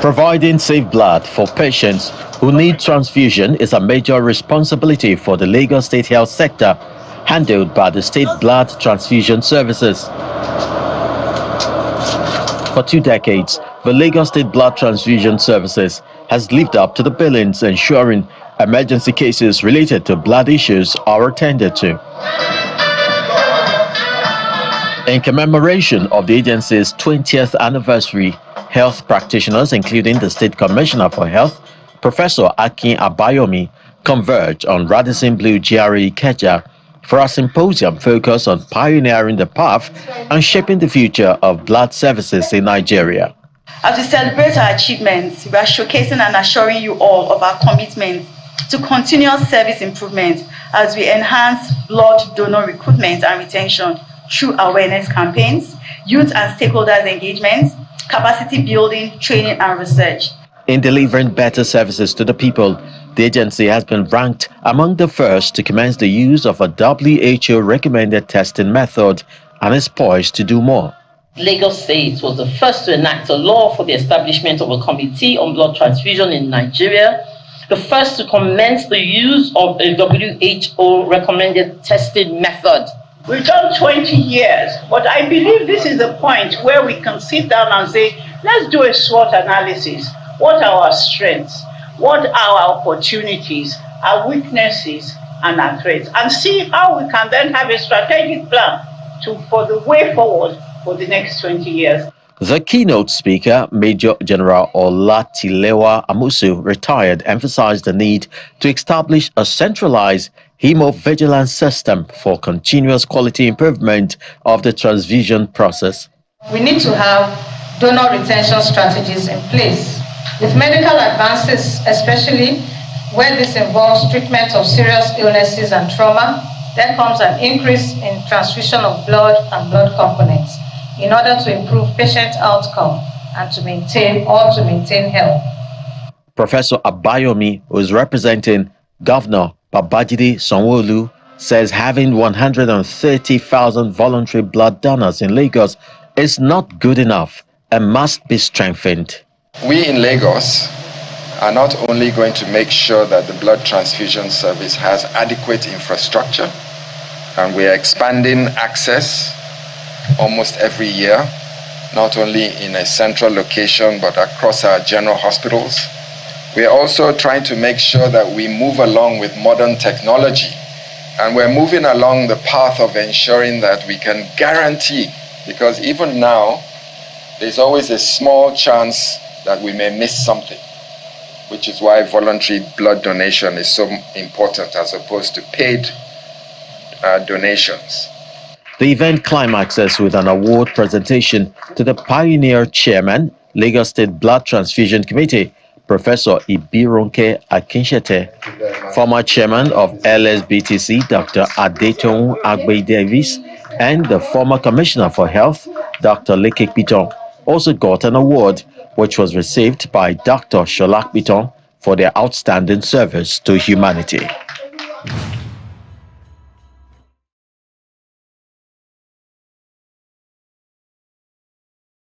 Providing safe blood for patients who need transfusion is a major responsibility for the Lagos State Health Sector, handled by the State Blood Transfusion Services. For 2 decades, the Lagos State Blood Transfusion Services has lived up to the billings, ensuring emergency cases related to blood issues are attended to. In commemoration of the agency's 20th anniversary, health practitioners, including the State Commissioner for Health, Professor Akin Abayomi, converged on Radisson Blu GRA Ikeja for a symposium focused on pioneering the path and shaping the future of blood services in Nigeria. As we celebrate our achievements, we are showcasing and assuring you all of our commitment to continuous service improvement as we enhance blood donor recruitment and retention through awareness campaigns, youth and stakeholders engagement, capacity building, training and research. In delivering better services to the people, the agency has been ranked among the first to commence the use of a WHO-recommended testing method and is poised to do more. Lagos State was the first to enact a law for the establishment of a committee on blood transfusion in Nigeria, the first to commence the use of a WHO-recommended testing method. We've done 20 years, but I believe this is the point where we can sit down and say, let's do a SWOT analysis. What are our strengths? What are our opportunities, our weaknesses, and our threats? And see how we can then have a strategic plan for the way forward for the next 20 years. The keynote speaker, Major General Olatilewa Amusu, retired, emphasized the need to establish a centralized hemovigilance system for continuous quality improvement of the transfusion process. We need to have donor retention strategies in place. With medical advances, especially where this involves treatment of serious illnesses and trauma, there comes an increase in transfusion of blood and blood components in order to improve patient outcome and to maintain health. Professor Abayomi, who is representing Governor Babajide Sanwo-Olu, says having 130,000 voluntary blood donors in Lagos is not good enough and must be strengthened. We in Lagos are not only going to make sure that the blood transfusion service has adequate infrastructure, and we are expanding access almost every year, not only in a central location but across our general hospitals. We are also trying to make sure that we move along with modern technology, and we're moving along the path of ensuring that we can guarantee, because even now there's always a small chance that we may miss something, which is why voluntary blood donation is so important as opposed to paid donations. The event climaxes with an award presentation to the pioneer chairman, Lagos State Blood Transfusion Committee, Professor Ibironke Akinshete, former chairman of LSBTC, Dr. Adetoun Agbe Davis, and the former commissioner for health, Dr. Lekek Piton, also got an award, which was received by Dr. Sholak Piton for their outstanding service to humanity.